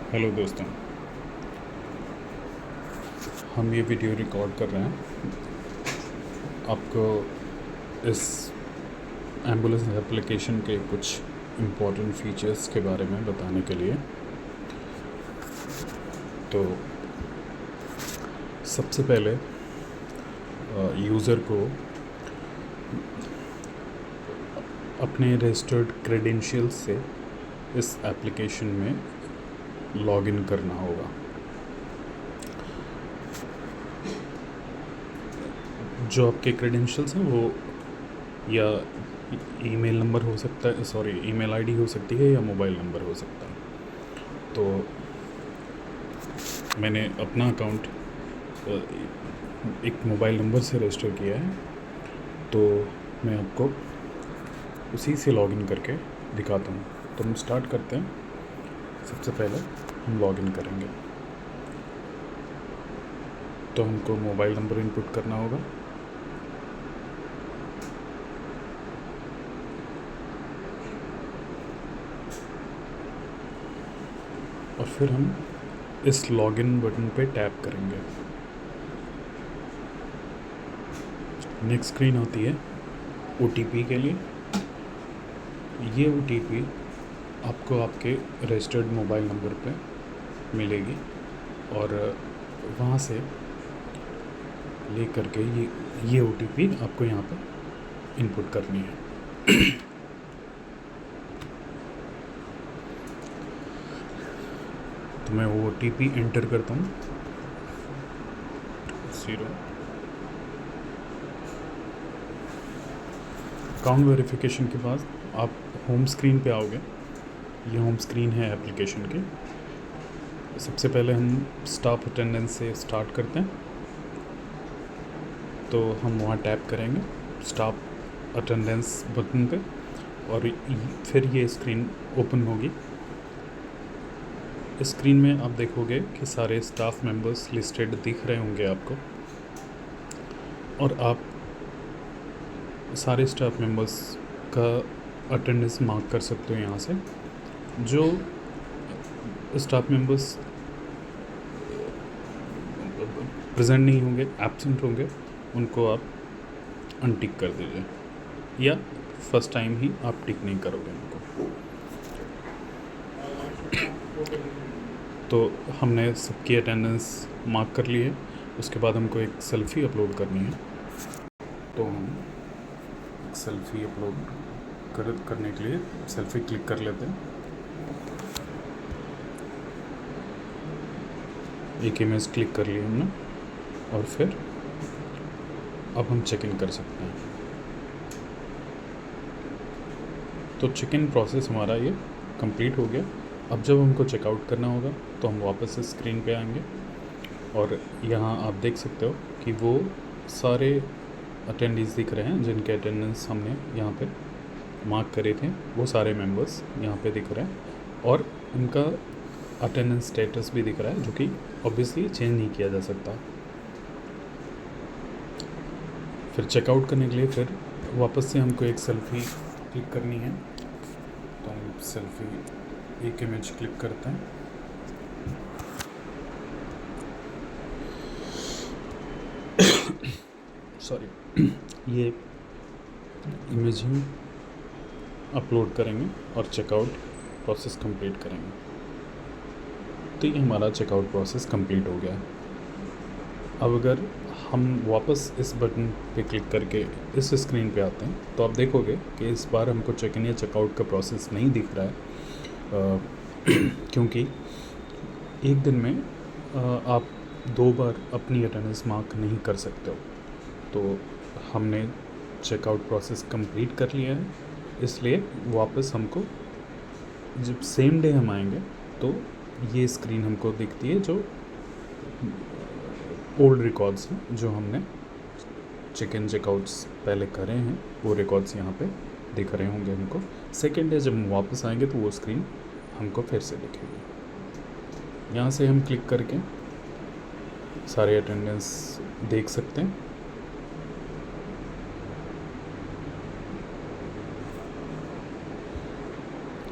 Hello दोस्तों, हम ये वीडियो रिकॉर्ड कर रहे हैं आपको इस एम्बुलेंस एप्लीकेशन के कुछ इम्पोर्टेंट फीचर्स के बारे में बताने के लिए। तो सबसे पहले यूज़र को अपने रजिस्टर्ड क्रेडेंशियल्स से इस एप्लीकेशन में लॉगिन करना होगा। जो आपके क्रेडेंशियल्स हैं वो या ईमेल नंबर हो सकता है, ईमेल आईडी हो सकती है या मोबाइल नंबर हो सकता है। तो मैंने अपना अकाउंट एक मोबाइल नंबर से रजिस्टर किया है, तो मैं आपको उसी से लॉगिन करके दिखाता हूँ। तो हम स्टार्ट करते हैं। सबसे पहले हम लॉगिन करेंगे, तो हमको मोबाइल नंबर इनपुट करना होगा। और फिर हम इस लॉगिन बटन पे टैप करेंगे। नेक्स्ट स्क्रीन होती है ओटीपी के लिए। ये ओटीपी आपको आपके रजिस्टर्ड मोबाइल नंबर पे मिलेगी और वहाँ से ले करके ये ओटीपी आपको यहाँ पे इनपुट करनी है। तो मैं वो ओटीपी एंटर करता हूँ 0। अकाउंट वेरिफिकेशन के बाद आप होम स्क्रीन पे आओगे। ये होम स्क्रीन है एप्लीकेशन की। सबसे पहले हम स्टाफ अटेंडेंस से स्टार्ट करते हैं, तो हम वहाँ टैप करेंगे स्टाफ अटेंडेंस बटन पे और फिर ये स्क्रीन ओपन होगी। इस स्क्रीन में आप देखोगे कि सारे स्टाफ मेंबर्स लिस्टेड दिख रहे होंगे आपको, और आप सारे स्टाफ मेंबर्स का अटेंडेंस मार्क कर सकते हो यहाँ से। जो स्टाफ मेंबर्स प्रेजेंट नहीं होंगे, एब्सेंट होंगे, उनको आप अनटिक कर दीजिए, या फर्स्ट टाइम ही आप टिक नहीं करोगे उनको। तो हमने सबकी अटेंडेंस मार्क कर ली है। उसके बाद हमको एक सेल्फ़ी अपलोड करनी है, तो हम एक सेल्फ़ी अपलोड करने के लिए सेल्फ़ी क्लिक कर लेते हैं। एक इमेज क्लिक कर ली हमने और फिर अब हम चेक इन कर सकते हैं। तो चेक इन प्रोसेस हमारा ये कंप्लीट हो गया। अब जब हमको चेकआउट करना होगा तो हम वापस इस स्क्रीन पे आएंगे और यहाँ आप देख सकते हो कि वो सारे अटेंडीज़ दिख रहे हैं जिनके अटेंडेंस हमने यहाँ पे मार्क करे थे। वो सारे मेंबर्स यहाँ पे दिख रहे हैं और उनका अटेंडेंस स्टेटस भी दिख रहा है, जो कि ऑब्वियसली चेंज नहीं किया जा सकता। फिर चेकआउट करने के लिए फिर वापस से हमको एक सेल्फ़ी क्लिक करनी है, तो हम सेल्फ़ी एक इमेज क्लिक करते हैं। सॉरी, ये इमेज हम अपलोड करेंगे और चेकआउट प्रोसेस कंप्लीट करेंगे। तो ये हमारा चेकआउट प्रोसेस कंप्लीट हो गया है। अब अगर हम वापस इस बटन पे क्लिक करके इस स्क्रीन पे आते हैं, तो आप देखोगे कि इस बार हमको चेक इन या चेकआउट का प्रोसेस नहीं दिख रहा है, क्योंकि एक दिन में आप 2 बार अपनी अटेंडेंस मार्क नहीं कर सकते हो। तो हमने चेकआउट प्रोसेस कंप्लीट कर लिया है, इसलिए वापस हमको जब सेम डे हम आएंगे तो ये स्क्रीन हमको दिखती है, जो ओल्ड रिकॉर्ड्स हैं जो हमने चेक इन चेकआउट्स पहले करे हैं, वो रिकॉर्ड्स यहाँ पे दिख रहे होंगे हमको। सेकेंड डे जब हम वापस आएंगे तो वो स्क्रीन हमको फिर से दिखेगी। यहाँ से हम क्लिक करके सारे अटेंडेंस देख सकते हैं।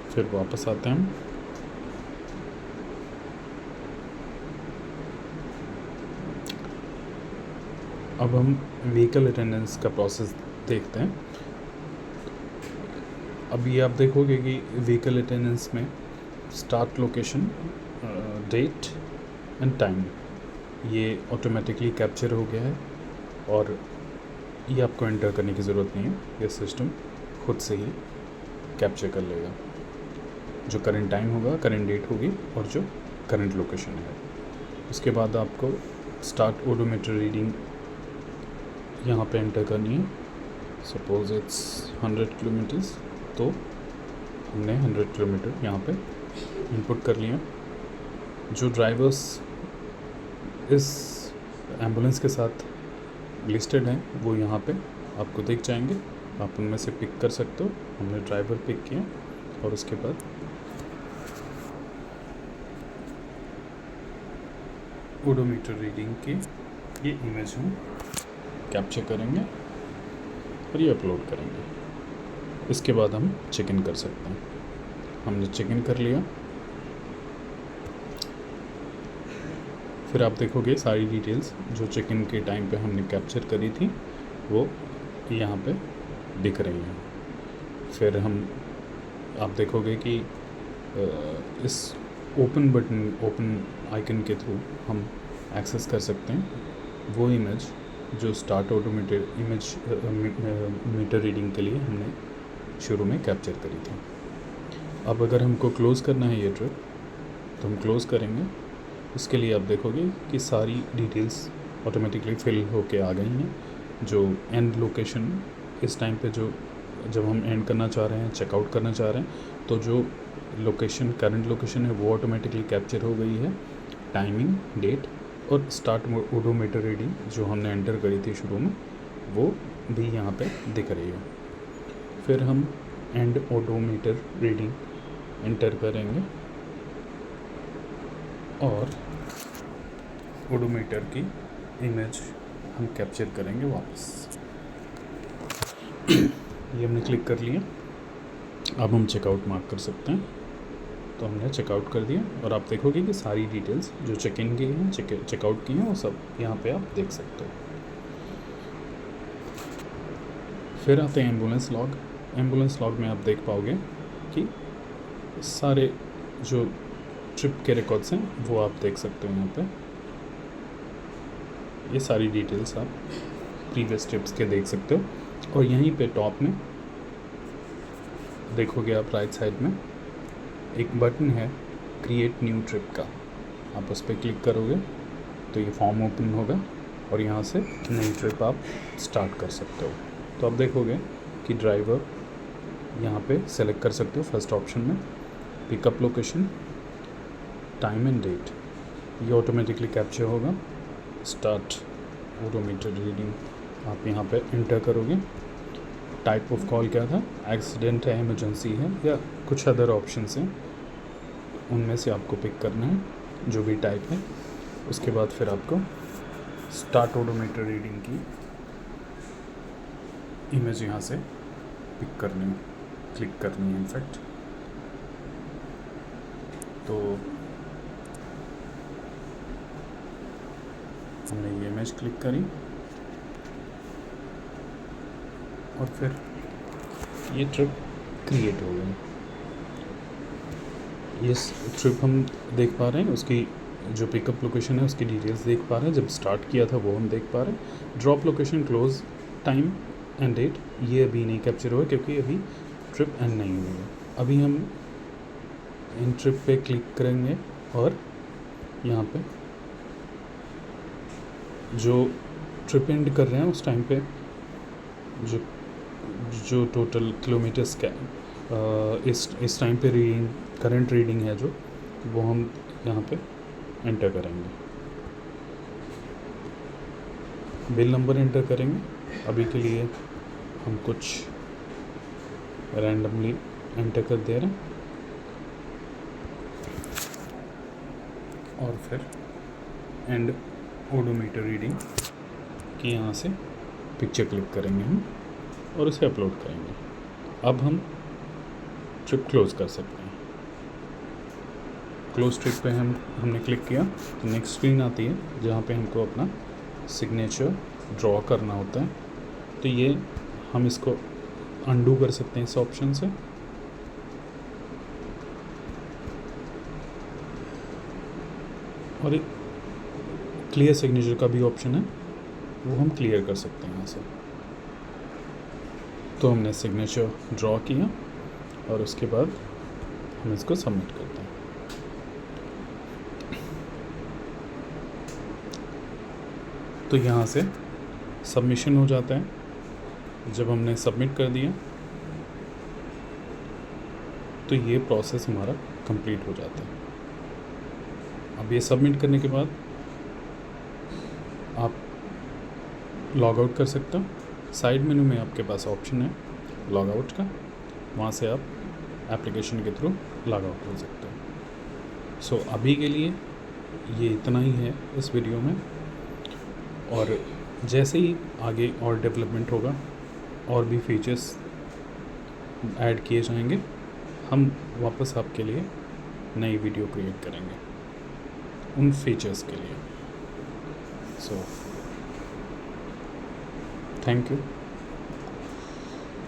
फिर वापस आते हैं हम। अब हम व्हीकल अटेंडेंस का प्रोसेस देखते हैं। अभी आप देखोगे कि व्हीकल अटेंडेंस में start location, date and time ये ऑटोमेटिकली कैप्चर हो गया है और ये आपको एंटर करने की ज़रूरत नहीं है, ये सिस्टम खुद से ही कैप्चर कर लेगा। जो करंट टाइम होगा, करंट डेट होगी और जो करंट लोकेशन है। उसके बाद आपको स्टार्ट ओडोमीटर रीडिंग यहाँ पे एंटर करनी है। सपोज इट्स 100 किलोमीटर्स, तो हमने 100 किलोमीटर यहाँ पे इनपुट कर लिया। जो ड्राइवर्स इस एम्बुलेंस के साथ लिस्टेड हैं वो यहाँ पे आपको दिख जाएंगे, आप उनमें से पिक कर सकते हो। हमने ड्राइवर पिक किया और उसके बाद ओडोमीटर रीडिंग की ये इमेज हम कैप्चर करेंगे और ये अपलोड करेंगे। इसके बाद हम चेक इन कर सकते हैं। हमने चेक इन कर लिया, फिर आप देखोगे सारी डिटेल्स जो चेक इन के टाइम पे हमने कैप्चर करी थी वो यहाँ पे दिख रही हैं। फिर आप देखोगे कि इस ओपन आइकन के थ्रू हम एक्सेस कर सकते हैं वो इमेज जो start automated image meter reading के लिए हमने शुरू में कैप्चर करी थी। अब अगर हमको क्लोज़ करना है ये ट्रिप तो हम क्लोज़ करेंगे। इसके लिए आप देखोगे कि सारी डिटेल्स ऑटोमेटिकली फिल होके आ गई हैं। जो एंड लोकेशन इस टाइम पे जब हम एंड करना चाह रहे हैं, चेकआउट करना चाह रहे हैं, तो जो लोकेशन करंट लोकेशन है वो ऑटोमेटिकली कैप्चर हो गई है। टाइमिंग, डेट और स्टार्ट ओडोमीटर रीडिंग जो हमने एंटर करी थी शुरू में वो भी यहाँ पे दिख रही है। फिर हम एंड ओडोमीटर रीडिंग एंटर करेंगे और ओडोमीटर की इमेज हम कैप्चर करेंगे वापस। ये हमने क्लिक कर लिया। अब हम चेकआउट मार्क कर सकते हैं, तो हमने चेकआउट कर दिया और आप देखोगे कि सारी डिटेल्स जो चेक इन की हैं, चेकआउट की हैं, वो सब यहाँ पे आप देख सकते हो। फिर आते हैं एम्बुलेंस लॉग। एम्बुलेंस लॉग में आप देख पाओगे कि सारे जो ट्रिप के रिकॉर्ड्स हैं वो आप देख सकते हो। यहाँ पे ये सारी डिटेल्स आप प्रीवियस ट्रिप्स के देख सकते हो। और यहीं पे टॉप में देखोगे आप राइट साइड में एक बटन है क्रिएट न्यू ट्रिप का, आप उस पर क्लिक करोगे तो ये फॉर्म ओपन होगा और यहाँ से नई ट्रिप आप स्टार्ट कर सकते हो। तो आप देखोगे कि ड्राइवर यहाँ पे सेलेक्ट कर सकते हो फर्स्ट ऑप्शन में, pickup location, time and date ये ऑटोमेटिकली कैप्चर होगा। स्टार्ट ओडोमीटर रीडिंग आप यहाँ पे इंटर करोगे। टाइप ऑफ कॉल क्या था, एक्सीडेंट है, इमरजेंसी है या कुछ अदर ऑप्शंस हैं, उनमें से आपको पिक करना है जो भी टाइप है। उसके बाद फिर आपको स्टार्ट ओडोमीटर रीडिंग की इमेज यहाँ से पिक करनी है, क्लिक करनी है इनफैक्ट। तो हमने ये इमेज क्लिक करी और फिर ये ट्रिप क्रिएट हो गई। ये ट्रिप हम देख पा रहे हैं, उसकी जो पिकअप लोकेशन है उसकी डिटेल्स देख पा रहे हैं, जब स्टार्ट किया था वो हम देख पा रहे हैं। Drop location, close, time and date ये अभी नहीं कैप्चर हुआ क्योंकि अभी ट्रिप एंड नहीं हुई है। अभी हम इन ट्रिप पे क्लिक करेंगे और यहाँ पे जो ट्रिप एंड कर रहे हैं उस टाइम पे जो टोटल किलोमीटर्स का इस टाइम पे करंट रीडिंग है जो वो हम यहाँ पे एंटर करेंगे। बिल नंबर एंटर करेंगे। अभी के लिए हम कुछ रैंडमली एंटर कर दे रहे हैं और फिर एंड ओडोमीटर रीडिंग की यहाँ से पिक्चर क्लिक करेंगे हम और उसे अपलोड करेंगे। अब हम ट्रिप क्लोज़ कर सकते हैं। क्लोज ट्रिप पे हमने क्लिक किया तो नेक्स्ट स्क्रीन आती है जहाँ पे हमको अपना सिग्नेचर ड्रॉ करना होता है, तो ये हम इसको अंडू कर सकते हैं इस ऑप्शन से। और एक क्लियर सिग्नेचर का भी ऑप्शन है, वो हम क्लियर कर सकते हैं यहाँ से। तो हमने सिग्नेचर ड्रॉ किया और उसके बाद हम इसको सबमिट करते हैं। तो यहाँ से सबमिशन हो जाता है। जब हमने सबमिट कर दिया तो ये प्रोसेस हमारा कंप्लीट हो जाता है। अब ये सबमिट करने के बाद आप लॉग आउट कर सकते हो। साइड मेनू में आपके पास ऑप्शन है लॉग आउट का, वहाँ से आप एप्लीकेशन के थ्रू लॉग आउट हो सकते हो। सो अभी के लिए ये इतना ही है इस वीडियो में, और जैसे ही आगे और डेवलपमेंट होगा और भी फीचर्स ऐड किए जाएंगे, हम वापस आपके लिए नई वीडियो क्रिएट करेंगे उन फीचर्स के लिए। So thank you.